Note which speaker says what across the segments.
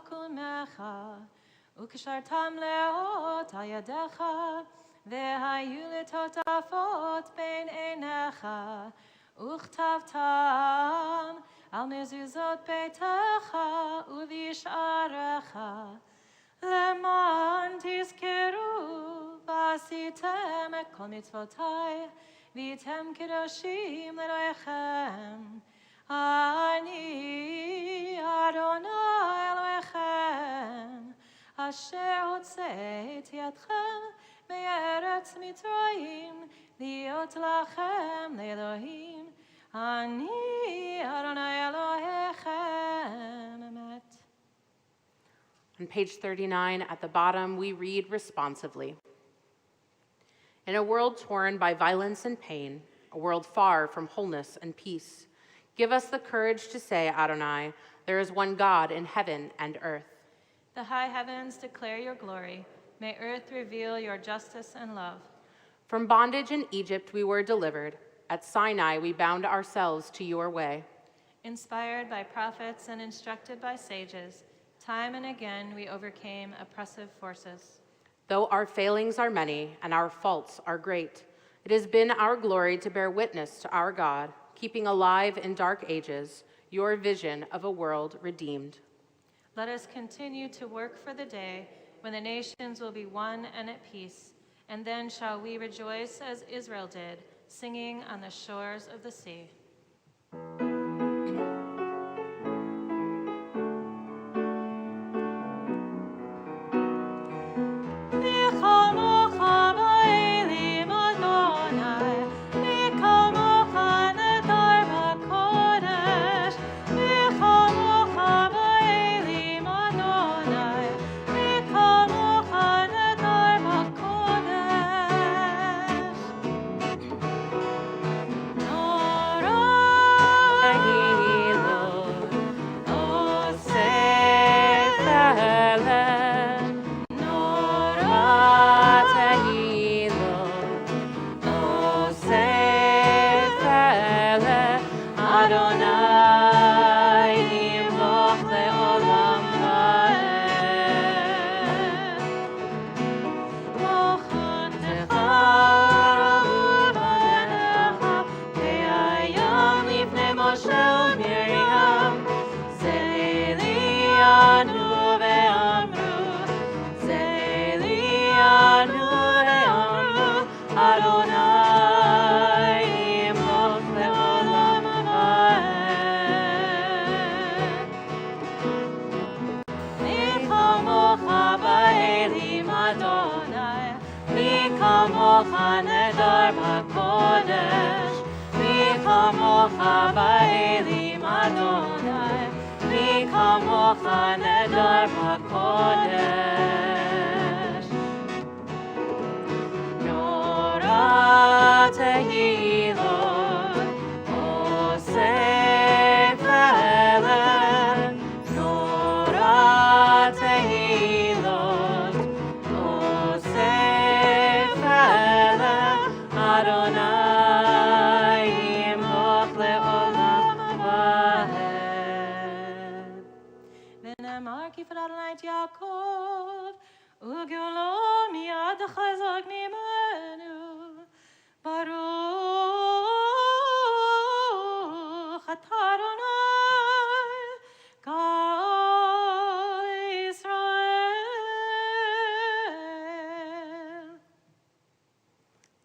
Speaker 1: קומך, וקשרתם לאות על ידיך, והיו לטוטפות בין עיניך, וכתבתם על מזוזות ביתך ובשעריך, למען תזכרו ועשיתם את כל מצוותי, והייתם קדושים לאלוהיכם. אני אדוני אלוהיכם, אשר הוצאתי אתכם מארץ מצרים, להיות לכם לאלוהים. אני אדוני אלוהיכם אמת.
Speaker 2: On page 39 at the bottom, we read responsively. In a world torn by violence and pain, a world far from wholeness and peace, give us the courage to say, Adonai, there is one God in heaven and earth.
Speaker 1: The high heavens declare your glory. May earth reveal your justice and love.
Speaker 2: From bondage in Egypt we were delivered. At Sinai we bound ourselves to your way.
Speaker 1: Inspired by prophets and instructed by sages, time and again we overcame oppressive forces.
Speaker 2: Though our failings are many and our faults are great, it has been our glory to bear witness to our God, keeping alive in dark ages your vision of a world redeemed.
Speaker 1: Let us continue to work for the day when the nations will be one and at peace, and then shall we rejoice as Israel did, singing on the shores of the sea.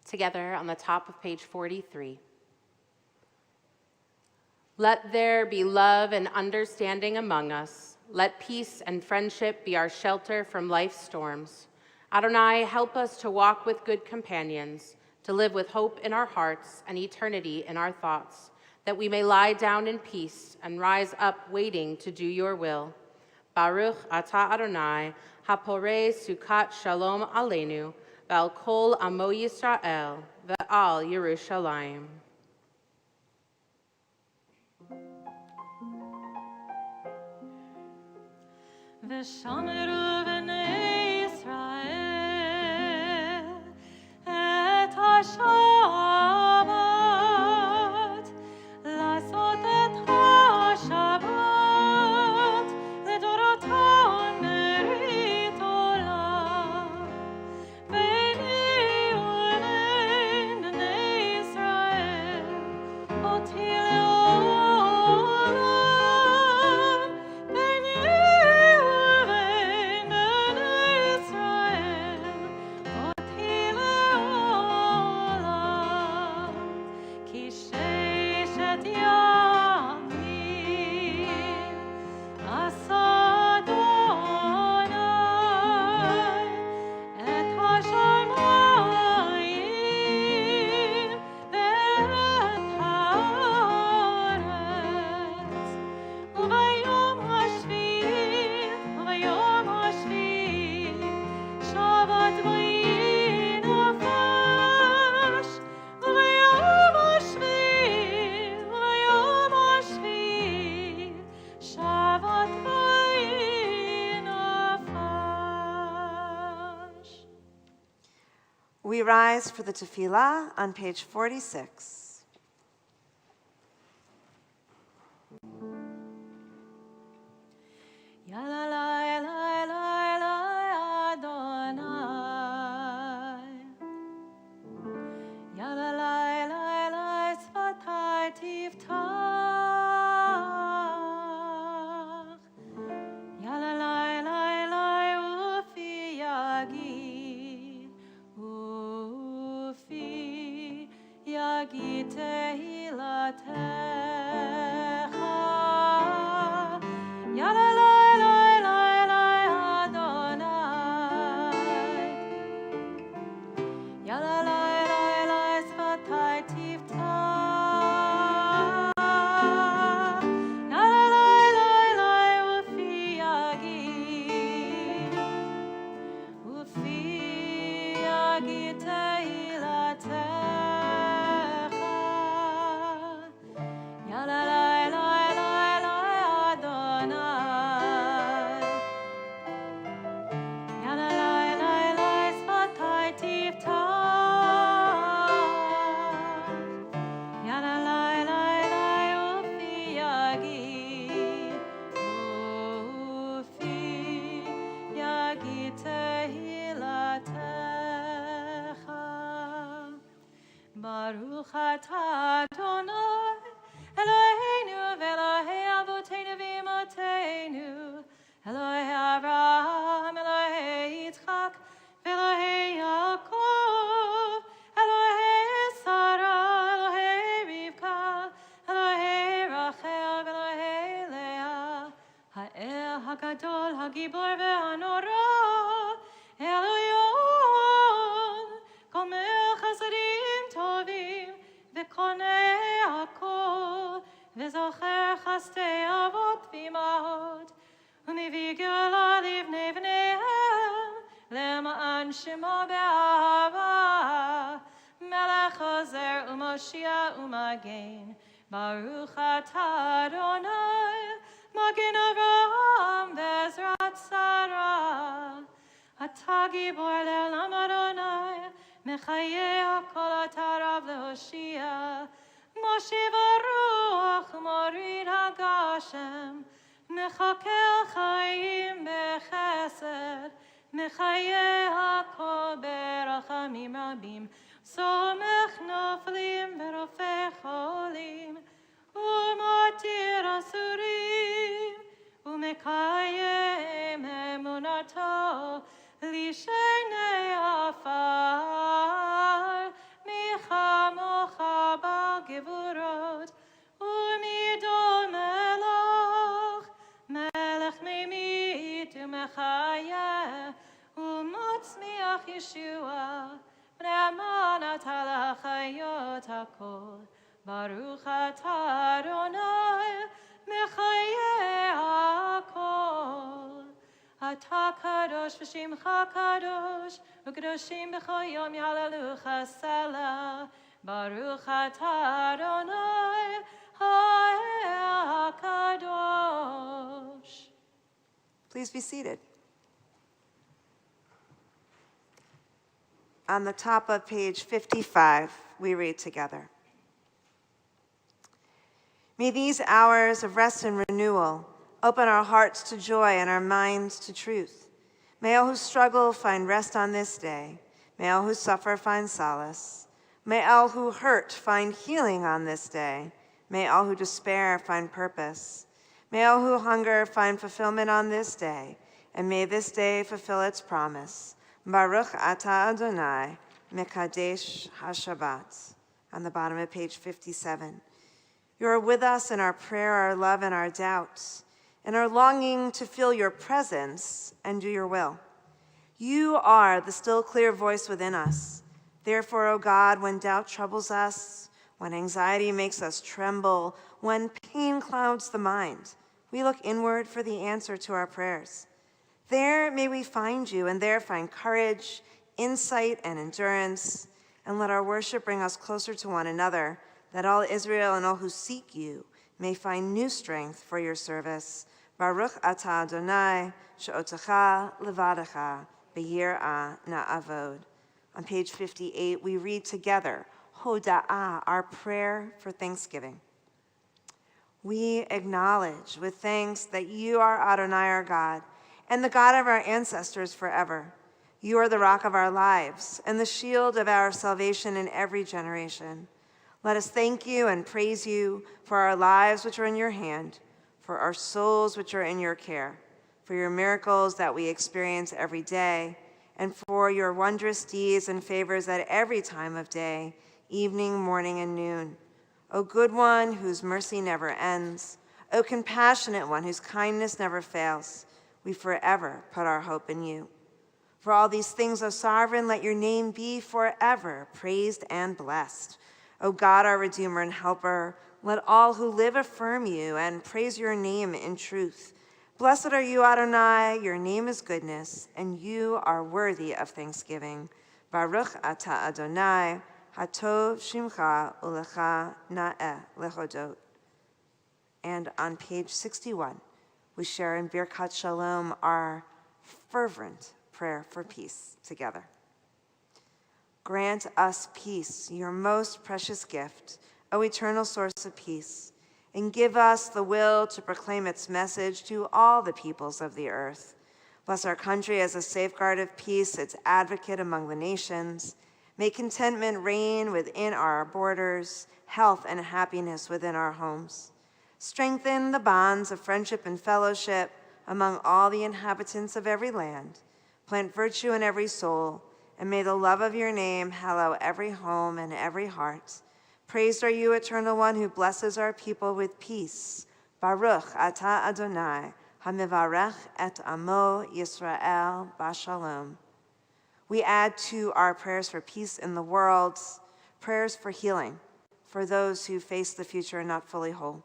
Speaker 2: Together on the top of page 43. Let there be love and understanding among us. Let peace and friendship be our shelter from life's storms. Adonai, help us to walk with good companions, to live with hope in our hearts and eternity in our thoughts, that we may lie down in peace and rise up waiting to do your will. Baruch atah Adonai, haporei sukat shalom aleinu, Val kol amo Yisrael, ve'al Yerushalayim.
Speaker 1: V'shamru b'nei Yisrael et ha-Shabbat, לעשות את השבת לדורותם.
Speaker 3: We rise for the tefillah on page 46.
Speaker 1: Baruch atah Adonai, Eloheinu v'Elohei Avoteinu v'Imotenu, Elohei Avraham, Elohei Yitzchak, v'Elohei Yaakov, Elohei Sarah, Elohei Rivka, Elohei Rachel, v'Elohei Leah, Ha'el HaGadol, HaGibor v'Hanora, Elyon, Gomel Chasadim Tovim, V'konei Hakol, V'zocher Chastei Avot v'Imahot, U'mivii Geula livnei v'neihem, Le'ma'an Shemo be'ahava, Melech Ozer u'Moshiach u'Magen, Baruch atah Adonai, Magen Avraham v'Ezrat Sarah, Atah Gibor le'olam Adonai, Mechayeh HaKol atah Rav le'Hoshia, Moshiv HaRuach Morid HaGashem, Mechakel Chayim b'Chesed, Mechayeh HaKol b'Rachamim Rabim, Somech Noflim v'Rofei Cholim, U'Matir Asurim, U'Mekayem Emunato, Lishenei Afar, Michamocha b'Gevurot, U'Midol Melech, Melech Meimit U'Mechayeh, U'Matzmiach Yeshua, Bnei Aman atah l'chayot hakol, Baruch atah Adonai, Mechayeh hakol. Atah kadosh v'shimcha kadosh, u'kadoshim b'chol yom yahalelucha selah. Baruch atah Adonai, ha'el hakadosh.
Speaker 3: Please be seated. On the top of page 55, we read together. May these hours of rest and renewal open our hearts to joy and our minds to truth. May all who struggle find rest on this day. May all who suffer find solace. May all who hurt find healing on this day. May all who despair find purpose. May all who hunger find fulfillment on this day. And may this day fulfill its promise. Baruch atah Adonai, Mekadesh HaShabbat. On the bottom of page 57. You are with us in our prayer, our love, and our doubts, and our longing to feel your presence and do your will. You are the still clear voice within us. Therefore, O God, when doubt troubles us, when anxiety makes us tremble, when pain clouds the mind, we look inward for the answer to our prayers. There may we find you, and there find courage, insight, and endurance, and let our worship bring us closer to one another, that all Israel and all who seek you may find new strength for your service. Baruch atah Adonai, she'otecha levadecha, b'yirah na'avod. On page 58, we read together, Hoda'ah, our prayer for thanksgiving. We acknowledge with thanks that you are Adonai our God, and the God of our ancestors forever. You are the rock of our lives, and the shield of our salvation in every generation. Let us thank you and praise you for our lives which are in your hand, for our souls which are in your care, for your miracles that we experience every day, and for your wondrous deeds and favors at every time of day, evening, morning, and noon. O good one whose mercy never ends, O compassionate one whose kindness never fails, we forever put our hope in you. For all these things, O sovereign, let your name be forever praised and blessed. O God, our Redeemer and Helper, let all who live affirm you and praise your name in truth. Blessed are you, Adonai, your name is goodness, and you are worthy of thanksgiving. Baruch atah Adonai, hatov shimcha ulecha na'eh lechodot. And on page 61, we share in Birkat Shalom our fervent prayer for peace together. Grant us peace, your most precious gift, O eternal source of peace, and give us the will to proclaim its message to all the peoples of the earth. Bless our country as a safeguard of peace, its advocate among the nations. May contentment reign within our borders, health and happiness within our homes. Strengthen the bonds of friendship and fellowship among all the inhabitants of every land. Plant virtue in every soul, and may the love of your name hallow every home and every heart. Praised are you, Eternal One, who blesses our people with peace. Baruch atah Adonai, hamivarech et amo Yisrael b'shalom. We add to our prayers for peace in the world, prayers for healing, for those who face the future not fully whole.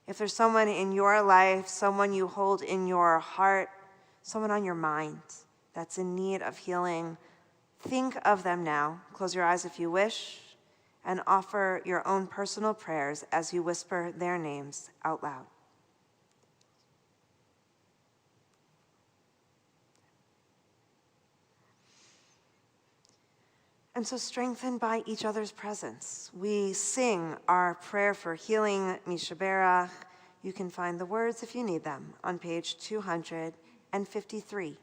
Speaker 3: If there's someone in your life, someone you hold in your heart, someone on your mind that's in need of healing, think of them now. Close your eyes if you wish, and offer your own personal prayers as you whisper their names out loud. And so, strengthened by each other's presence, we sing our prayer for healing, Mishaberach. You can find the words, if you need them, on page 253.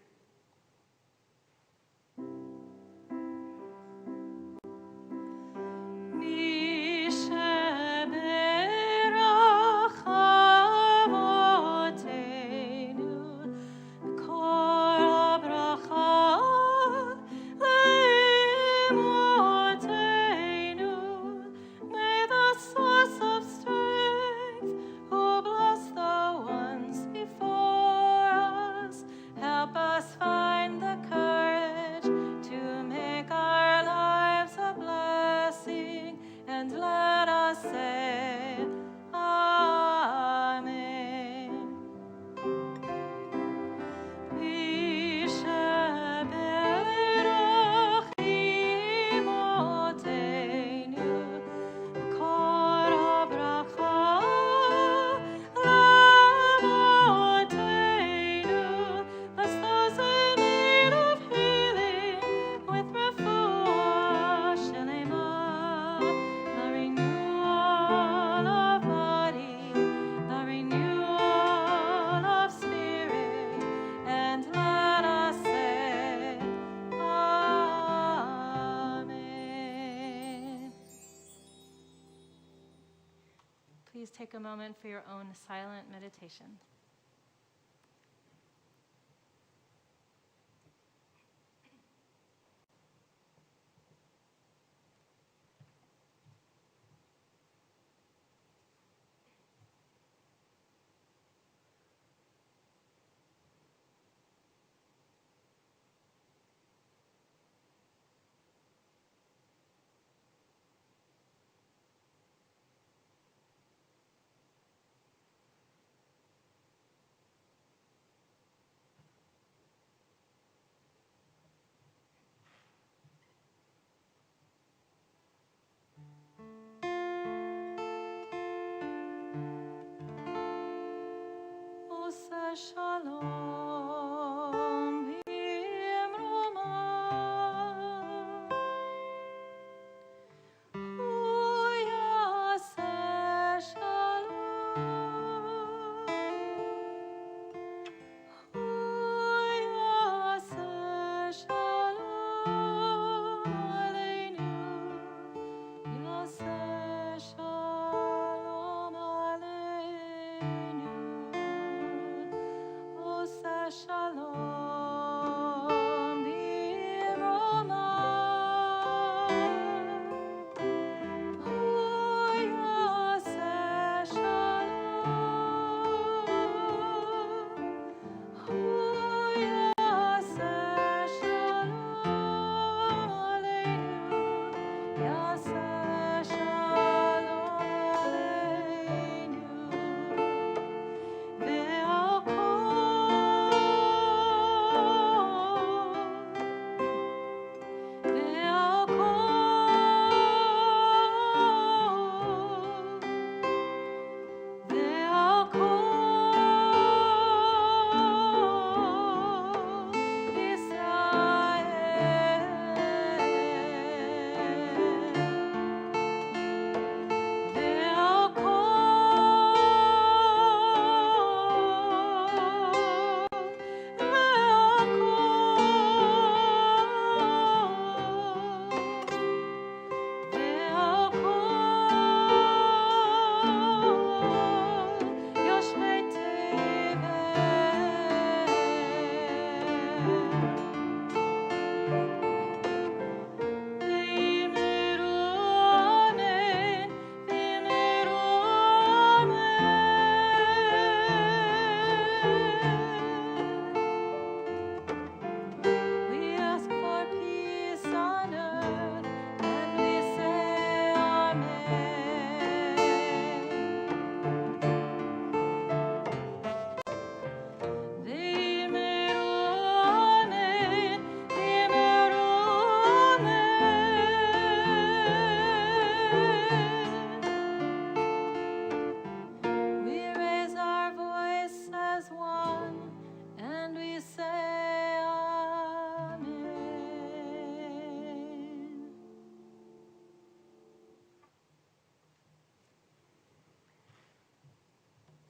Speaker 1: Please take a moment for your own silent meditation. Shalom, b'imroma.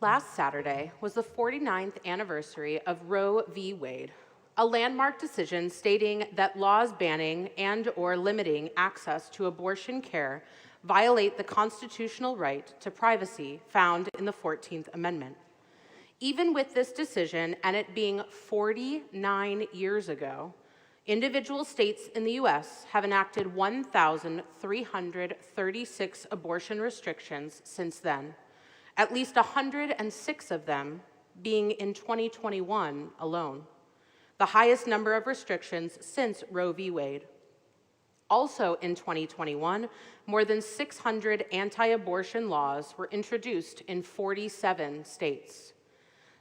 Speaker 2: last Saturday was the 49th anniversary of Roe v. Wade, a landmark decision stating that laws banning and/or limiting access to abortion care violate the constitutional right to privacy found in the 14th Amendment. Even with this decision, and it being 49 years ago, individual states in the U.S. have enacted 1,336 abortion restrictions since then, at least 106 of them being in 2021 alone, the highest number of restrictions since Roe v. Wade. Also in 2021, more than 600 anti-abortion laws were introduced in 47 states.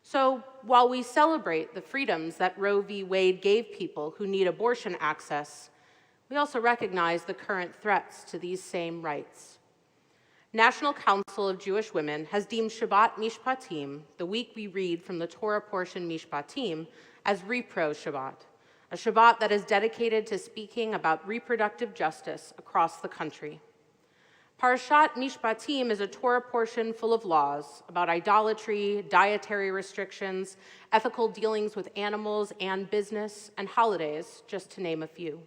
Speaker 2: So while we celebrate the freedoms that Roe v. Wade gave people who need abortion access, we also recognize the current threats to these same rights. National Council of Jewish Women has deemed Shabbat Mishpatim, the week we read from the Torah portion Mishpatim, as Repro Shabbat, a Shabbat that is dedicated to speaking about reproductive justice across the country. Parashat Mishpatim is a Torah portion full of laws about idolatry, dietary restrictions, ethical dealings with animals and business, and holidays, just to name a few.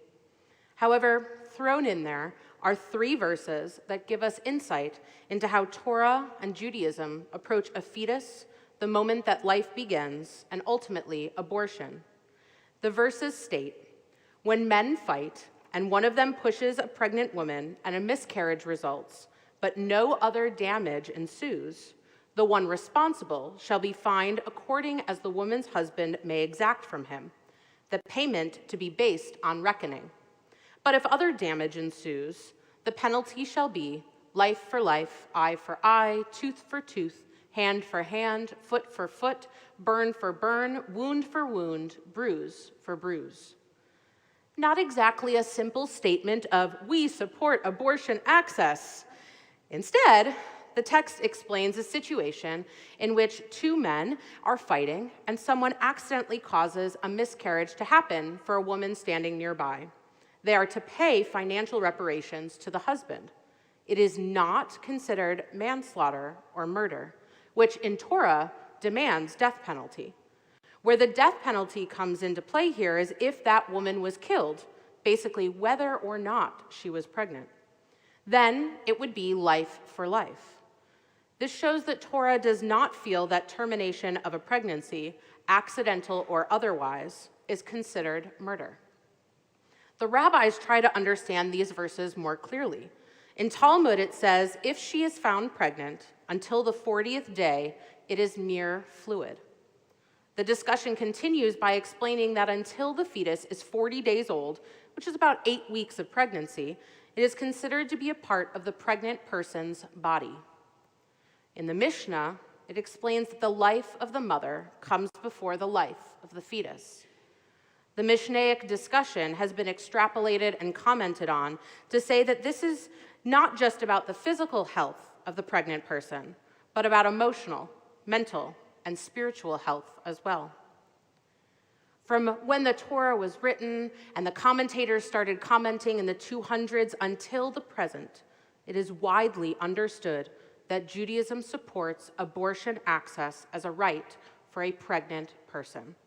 Speaker 2: However, thrown in there are 3 verses that give us insight into how Torah and Judaism approach a fetus, the moment that life begins, and ultimately abortion. The verses state, "When men fight, and one of them pushes a pregnant woman and a miscarriage results, but no other damage ensues, the one responsible shall be fined according as the woman's husband may exact from him, the payment to be based on reckoning. But if other damage ensues, the penalty shall be life for life, eye for eye, tooth for tooth, hand for hand, foot for foot, burn for burn, wound for wound, bruise for bruise." Not exactly a simple statement of, "we support abortion access." Instead, the text explains a situation in which 2 men are fighting and someone accidentally causes a miscarriage to happen for a woman standing nearby. They are to pay financial reparations to the husband. It is not considered manslaughter or murder, which in Torah demands death penalty. Where the death penalty comes into play here is if that woman was killed, basically whether or not she was pregnant. Then it would be life for life. This shows that Torah does not feel that termination of a pregnancy, accidental or otherwise, is considered murder. The rabbis try to understand these verses more clearly. In Talmud, it says, if she is found pregnant until the 40th day, it is mere fluid. The discussion continues by explaining that until the fetus is 40 days old, which is about 8 weeks of pregnancy, it is considered to be a part of the pregnant person's body. In the Mishnah, it explains that the life of the mother comes before the life of the fetus. The Mishnaic discussion has been extrapolated and commented on to say that this is not just about the physical health of the pregnant person, but about emotional, mental, and spiritual health as well. From when the Torah was written and the commentators started commenting in the 200s until the present, it is widely understood that Judaism supports abortion access as a right for a pregnant person.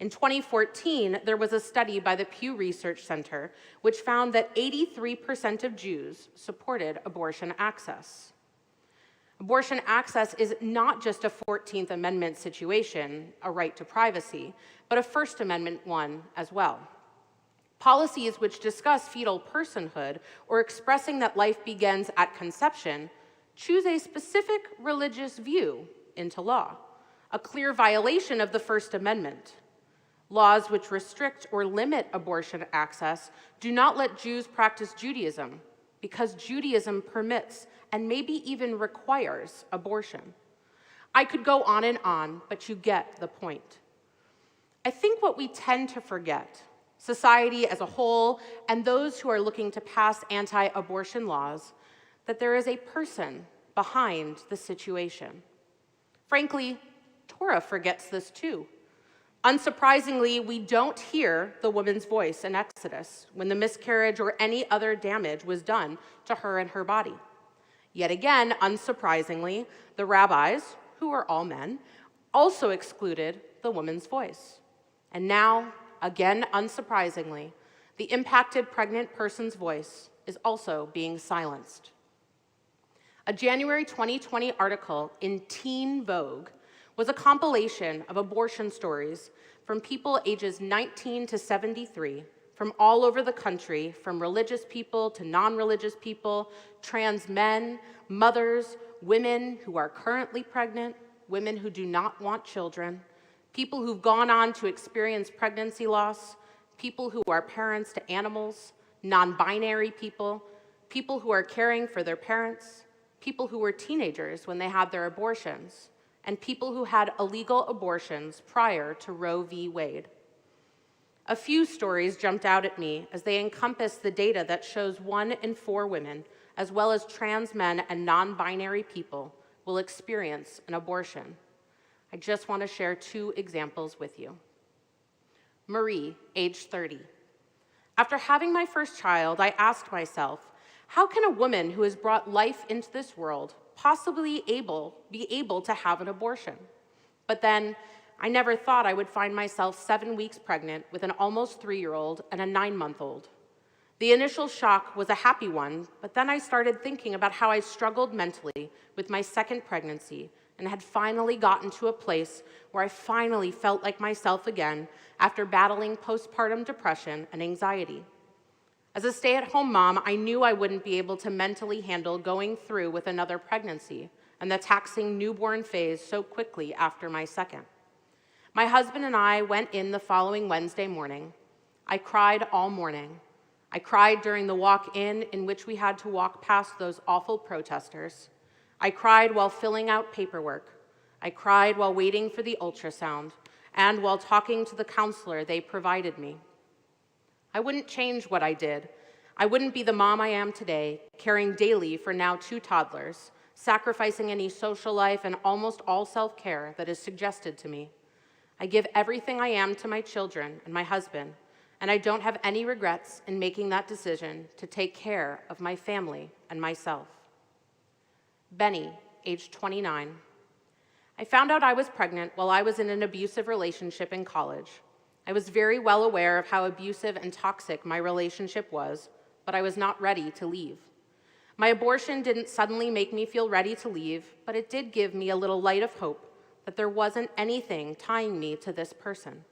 Speaker 2: In 2014, there was a study by the Pew Research Center which found that 83% of Jews supported abortion access. Abortion access is not just a 14th Amendment situation, a right to privacy, but a First Amendment one as well. Policies which discuss fetal personhood or expressing that life begins at conception choose a specific religious view into law, a clear violation of the First Amendment. Laws which restrict or limit abortion access do not let Jews practice Judaism because Judaism permits and maybe even requires abortion. I could go on, but you get the point. I think what we tend to forget, society as a whole and those who are looking to pass anti-abortion laws, that there is a person behind the situation. Frankly, Torah forgets this too. Unsurprisingly, we don't hear the woman's voice in Exodus when the miscarriage or any other damage was done to her and her body. Yet again, unsurprisingly, the rabbis, who are all men, also excluded the woman's voice. And now, again unsurprisingly, the impacted pregnant person's voice is also being silenced. A January 2020 article in Teen Vogue was a compilation of abortion stories from people ages 19 to 73 from all over the country, from religious people to non-religious people, trans men, mothers, women who are currently pregnant, women who do not want children, people who've gone on to experience pregnancy loss, people who are parents to animals, non-binary people, people who are caring for their parents, people who were teenagers when they had their abortions, and people who had illegal abortions prior to Roe v. Wade. A few stories jumped out at me as they encompass the data that shows 1 in 4 women, as well as trans men and non-binary people, will experience an abortion. I just want to share 2 examples with you. Marie, age 30. After having my first child, I asked myself, how can a woman who has brought life into this world possibly be able to have an abortion? But then, I never thought I would find myself 7 weeks pregnant with an almost 3-year-old and a 9-month-old. The initial shock was a happy one, but then I started thinking about how I struggled mentally with my second pregnancy and had finally gotten to a place where I finally felt like myself again after battling postpartum depression and anxiety. As a stay-at-home mom, I knew I wouldn't be able to mentally handle going through with another pregnancy and the taxing newborn phase so quickly after my second. My husband and I went in the following Wednesday morning. I cried all morning. I cried during the walk-in in which we had to walk past those awful protesters. I cried while filling out paperwork. I cried while waiting for the ultrasound and while talking to the counselor they provided me. I wouldn't change what I did. I wouldn't be the mom I am today, caring daily for now 2 toddlers, sacrificing any social life and almost all self-care that is suggested to me. I give everything I am to my children and my husband, and I don't have any regrets in making that decision to take care of my family and myself. Benny, age 29. I found out I was pregnant while I was in an abusive relationship in college. I was very well aware of how abusive and toxic my relationship was, but I was not ready to leave. My abortion didn't suddenly make me feel ready to leave, but it did give me a little light of hope that there wasn't anything tying me to this person.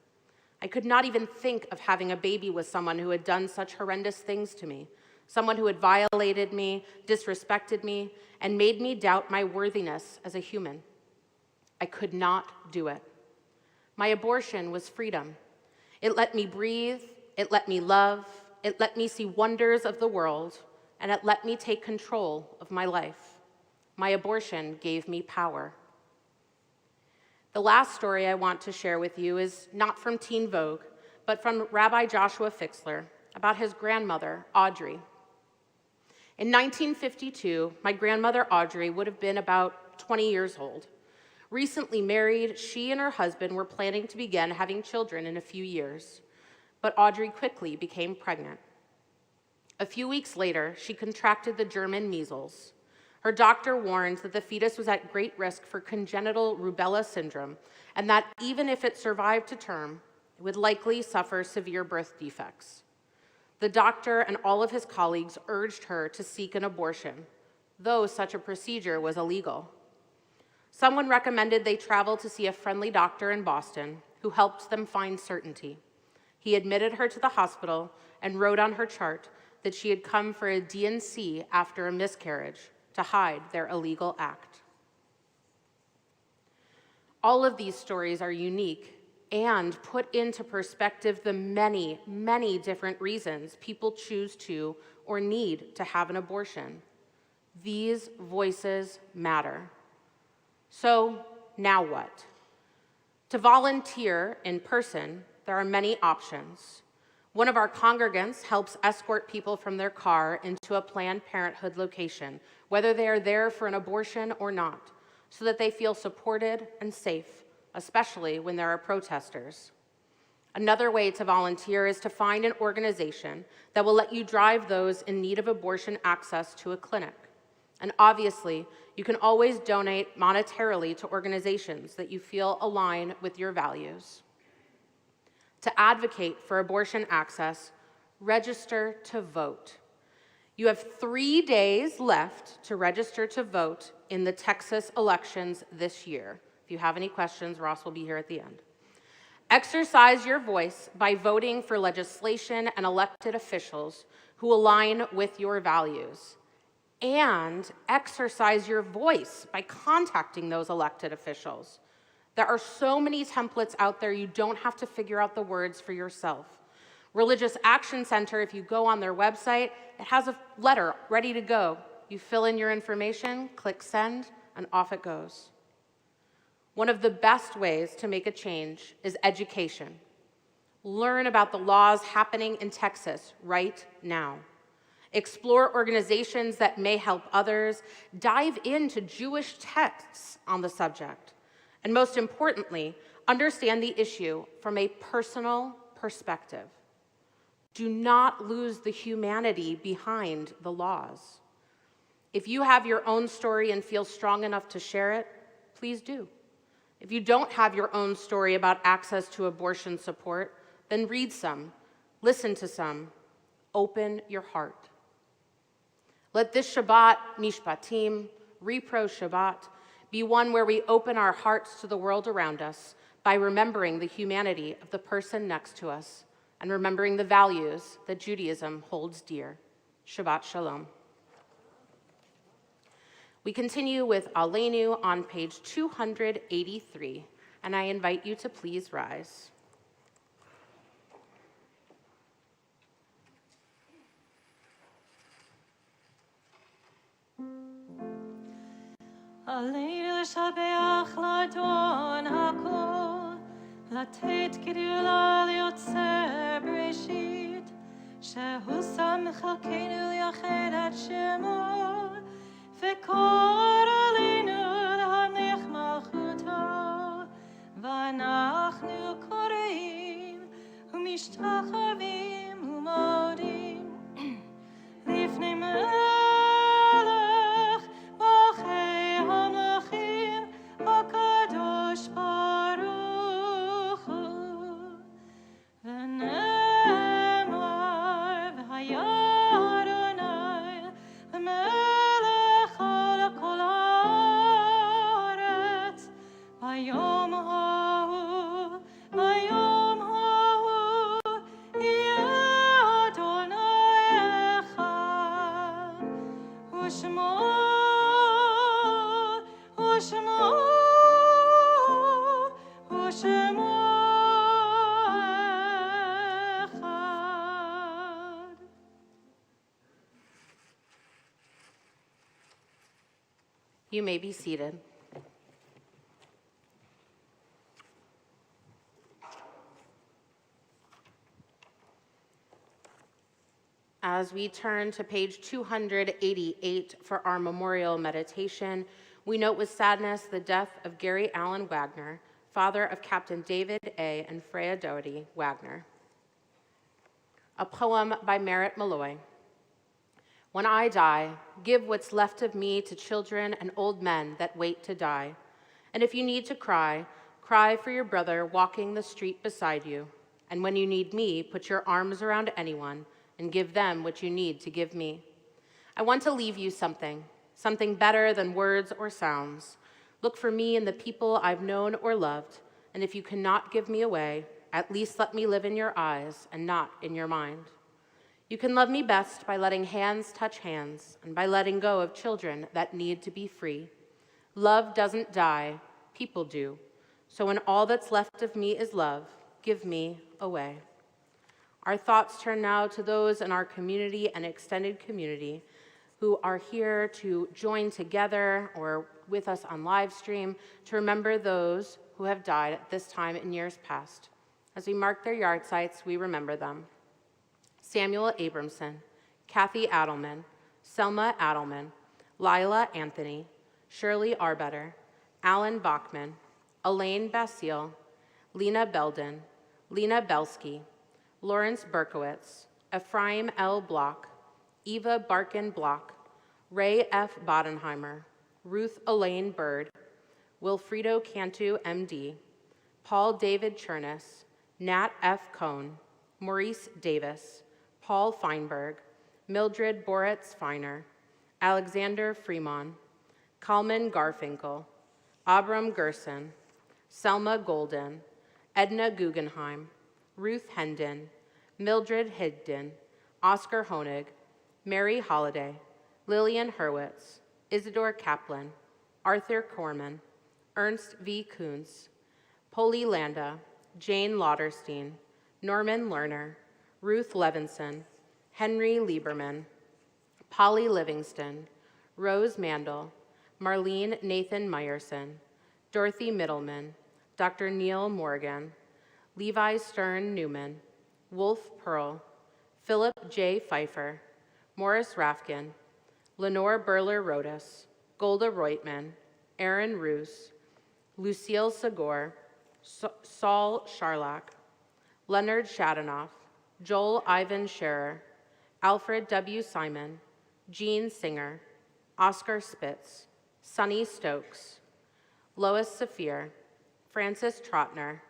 Speaker 2: I could not even think of having a baby with someone who had done such horrendous things to me, someone who had violated me, disrespected me, and made me doubt my worthiness as a human. I could not do it. My abortion was freedom. It let me breathe, it let me love, it let me see wonders of the world, and it let me take control of my life. My abortion gave me power. The last story I want to share with you is not from Teen Vogue, but from Rabbi Joshua Fixler about his grandmother, Audrey. In 1952, my grandmother, Audrey, would have been about 20 years old. Recently married, she and her husband were planning to begin having children in a few years, but Audrey quickly became pregnant. A few weeks later, she contracted the German measles. Her doctor warned that the fetus was at great risk for congenital rubella syndrome, and that even if it survived to term, it would likely suffer severe birth defects. The doctor and all of his colleagues urged her to seek an abortion, though such a procedure was illegal. Someone recommended they travel to see a friendly doctor in Boston who helped them find certainty. He admitted her to the hospital and wrote on her chart that she had come for a D&C after a miscarriage to hide their illegal act. All of these stories are unique and put into perspective the many, many different reasons people choose to or need to have an abortion. These voices matter. So now what? To volunteer in person, there are many options. One of our congregants helps escort people from their car into a Planned Parenthood location, whether they are there for an abortion or not, so that they feel supported and safe, especially when there are protesters. Another way to volunteer is to find an organization that will let you drive those in need of abortion access to a clinic. And obviously, you can always donate monetarily to organizations that you feel align with your values. To advocate for abortion access, register to vote. You have 3 days left to register to vote in the Texas elections this year. If you have any questions, Ross will be here at the end. Exercise your voice by voting for legislation and elected officials who align with your values. And exercise your voice by contacting those elected officials. There are so many templates out there, you don't have to figure out the words for yourself. Religious Action Center, if you go on their website, it has a letter ready to go. You fill in your information, click send, and off it goes. One of the best ways to make a change is education. Learn about the laws happening in Texas right now. Explore organizations that may help others. Dive into Jewish texts on the subject. And most importantly, understand the issue from a personal perspective. Do not lose the humanity behind the laws. If you have your own story and feel strong enough to share it, please do. If you don't have your own story about access to abortion support, then read some, listen to some, open your heart. Let this Shabbat, Mishpatim, Repro Shabbat, be one where we open our hearts to the world around us by remembering the humanity of the person next to us and remembering the values that Judaism holds dear. Shabbat Shalom. We continue with Aleinu on page 283, and I invite you to please rise.
Speaker 1: Aleinu לשבח לאדון הכל, לתת גדולה ליוצר בראשית, שהוא שם חלקנו לייחד את שמו, וקורא עלינו להמליך מלכותו, ואנחנו קוראים ומשתחווים ומודים לפני מלך מלכי המלכים הקדוש ברוך הוא, ונאמר והיה אדוני למלך על כל הארץ ביום ההוא יהיה אדוני אחד ושמו אחד.
Speaker 2: You may be seated. As we turn to page 288 for our memorial meditation, we note with sadness the death of Gary Allen Wagner, father of Captain David A. and Freya Doherty Wagner. A poem by Merritt Malloy. When I die, give what's left of me to children and old men that wait to die. And if you need to cry, cry for your brother walking the street beside you. And when you need me, put your arms around anyone and give them what you need to give me. I want to leave you something better than words or sounds. Look for me in the people I've known or loved, and if you cannot give me away, at least let me live in your eyes and not in your mind. You can love me best by letting hands touch hands and by letting go of children that need to be free. Love doesn't die, people do. So when all that's left of me is love, give me away. Our thoughts turn now to those in our community and extended community who are here to join together or with us on live stream to remember those who have died at this time in years past. As we mark their yard sites, we remember them. Samuel Abramson, Kathy Adelman, Selma Adelman, Lila Anthony, Shirley Arbetter, Alan Bachman, Elaine Basile, Lena Belden, Lena Belsky, Lawrence Berkowitz, Ephraim L. Block, Eva Barkin Block, Ray F. Bodenheimer, Ruth Elaine Bird, Wilfredo Cantu, MD, Paul David Chernus, Nat F. Cohn, Maurice Davis, Paul Feinberg, Mildred Boretz Feiner, Alexander Fremon, Kalman Garfinkel, Abram Gerson, Selma Golden, Edna Guggenheim, Ruth Hendon, Mildred Higdon, Oscar Honig, Mary Holliday, Lillian Hurwitz, Isidore Kaplan, Arthur Corman, Ernst V. Kuntz, Polly Landa, Jane Lauderstein, Norman Lerner, Ruth Levinson, Henry Lieberman, Polly Livingston, Rose Mandel, Marlene Nathan Meyerson, Dorothy Middleman, Dr. Neil Morgan, Levi Stern Newman, Wolf Pearl, Philip J. Pfeiffer, Morris Rafkin, Lenore Burler Rodas, Golda Reutman, Aaron Roos, Lucille Segor, Saul Charlock, Leonard Shadanoff, Joel Ivan Scherer, Alfred W. Simon, Jean Singer, Oscar Spitz, Sonny Stokes, Lois Saphir, Francis Trotner,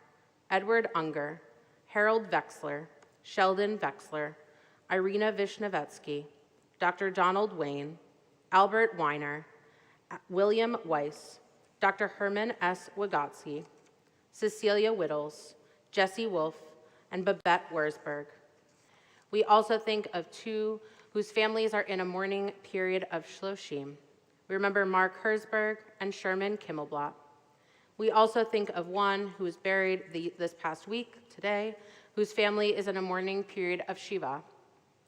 Speaker 2: Edward Unger, Harold Vexler, Sheldon Vexler, Irina Vishnevetsky, Dr. Donald Wayne, Albert Weiner, William Weiss, Dr. Herman S. Wygotsky, Cecilia Whittles, Jesse Wolf, and Babette Wurzburg. We also think of two whose families are in a mourning period of Shloshim. We remember Mark Herzberg and Sherman Kimmelblatt. We also think of one who was buried this past week, today, whose family is in a mourning period of Shiva.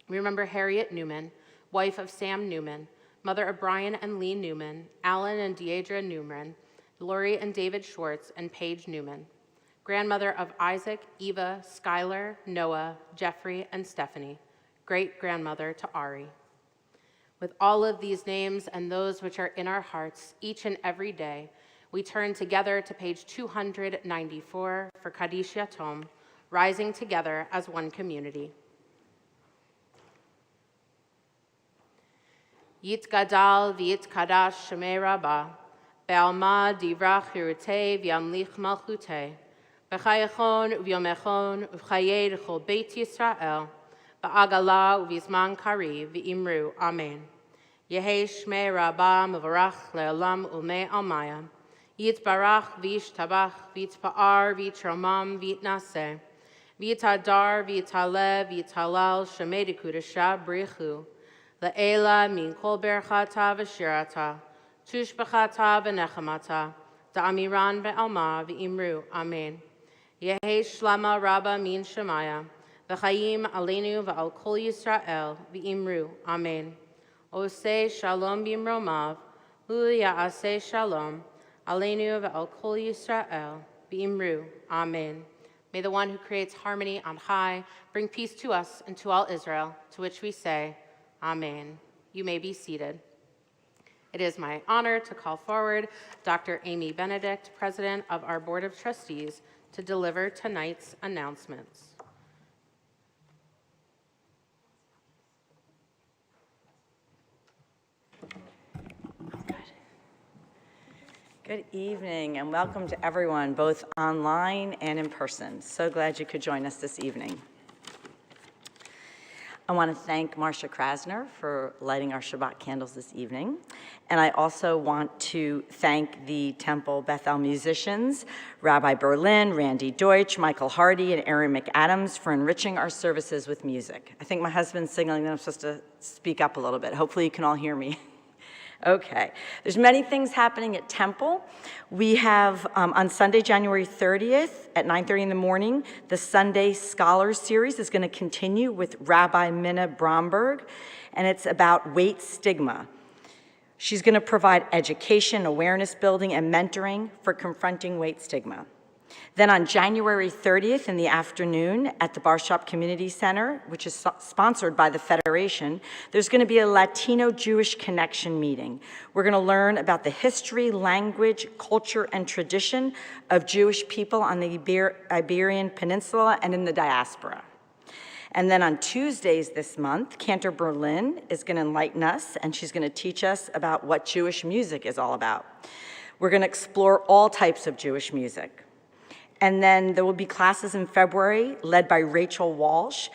Speaker 2: We remember Harriet Newman, wife of Sam Newman, mother of Brian and Lee Newman, Alan and Deidre Newman, Lori and David Schwartz, and Paige Newman, grandmother of Isaac, Eva, Skylar, Noah, Jeffrey, and Stephanie, great-grandmother to Ari. With all of these names and those which are in our hearts each and every day, we turn together to page 294 for Kaddish Yatom, rising together as one community. Yit gadal v'yit kadash shemei rabba, be'alma divrach hirutei v'yamlich malchutei, b'chayachon u'vyomechon u'chayei l'chol beit Yisrael, ba'agala u'vizman kari v'imru, amen. Yehei shmei rabba mevarach le'olam ulmei almaya, yit barach v'yishtabach v'yitpa'ar v'yitromam v'yitnaseh, v'yitadar v'yitalev v'yitalal shemei dekudasha brichu, La'ela min kol berchata v'shirata, tushbachata v'nechamata, da'amiran ve'alma v'imru, amen. Yehi shlama rabba min shemaya, v'chayim aleinu v'al kol Yisrael v'imru, amen. Oseh shalom b'imromav, hu ya'aseh shalom, aleinu v'al kol Yisrael v'imru, amen. May the one who creates harmony on high bring peace to us and to all Israel, to which we say, amen. You may be seated. It is my honor to call forward Dr. Amy Benedict, President of our Board of Trustees, to deliver tonight's announcements.
Speaker 4: Good evening and welcome to everyone, both online and in person. So glad you could join us this evening. I want to thank Marcia Krasner for lighting our Shabbat candles this evening. And I also want to thank the Temple Beth-El musicians, Rabbi Berlin, Randy Deutsch, Michael Hardy, and Aaron McAdams for enriching our services with music. I think my husband's signaling that I'm supposed to speak up a little bit. Hopefully you can all hear me. Okay, there's many things happening at Temple. We have on Sunday, January 30th at 9:30 in the morning, the Sunday Scholars Series is going to continue with Rabbi Minna Bromberg, and it's about weight stigma. She's going to provide education, awareness building, and mentoring for confronting weight stigma. Then on January 30th in the afternoon at the Barshop Community Center, which is sponsored by the Federation, there's going to be a Latino-Jewish connection meeting. We're going to learn about the history, language, culture, and tradition of Jewish people on the Iberian Peninsula and in the diaspora. And then on Tuesdays this month, Cantor Berlin is going to enlighten us, and she's going to teach us about what Jewish music is all about. We're going to explore all types of Jewish music. And then there will be classes in February led by Rachel Walsh.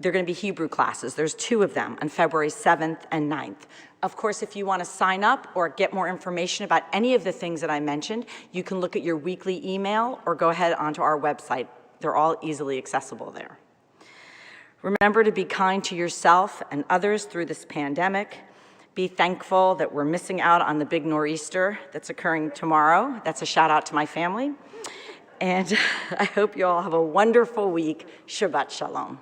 Speaker 4: They're going to be Hebrew classes. There's 2 of them on February 7th and 9th. Of course, if you want to sign up or get more information about any of the things that I mentioned, you can look at your weekly email or go ahead onto our website. They're all easily accessible there. Remember to be kind to yourself and others through this pandemic. Be thankful that we're missing out on the big nor'easter that's occurring tomorrow. That's a shout out to my family. And I hope you all have a wonderful week. Shabbat Shalom.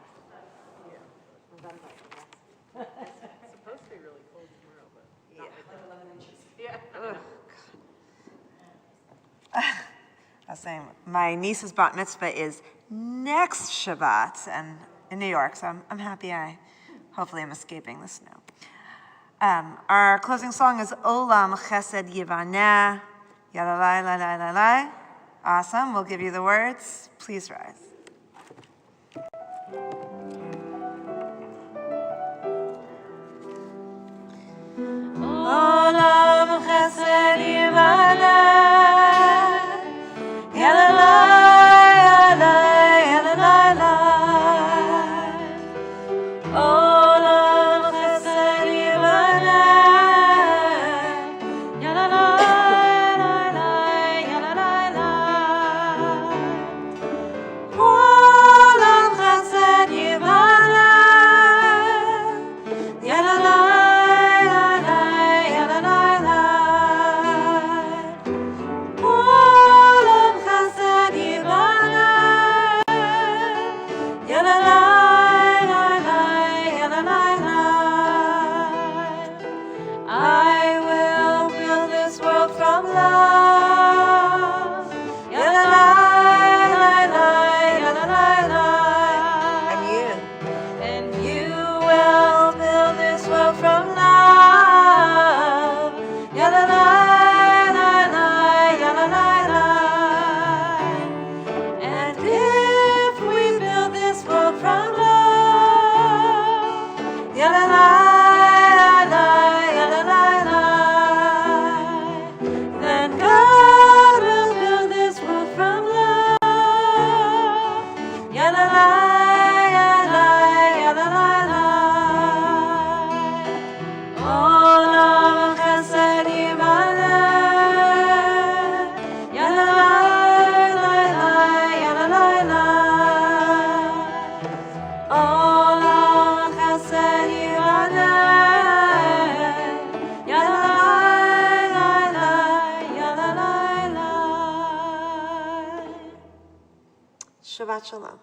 Speaker 3: I was saying, my niece's bat mitzvah is next Shabbat and in New York, so I'm happy hopefully I'm escaping the snow. Our closing song is Olam Chesed Yivaneh, Yalalai, lai, lai, lai, lai. Awesome, we'll give you the words. Please rise. Olam Chesed Yivaneh, Shabbat Shalom.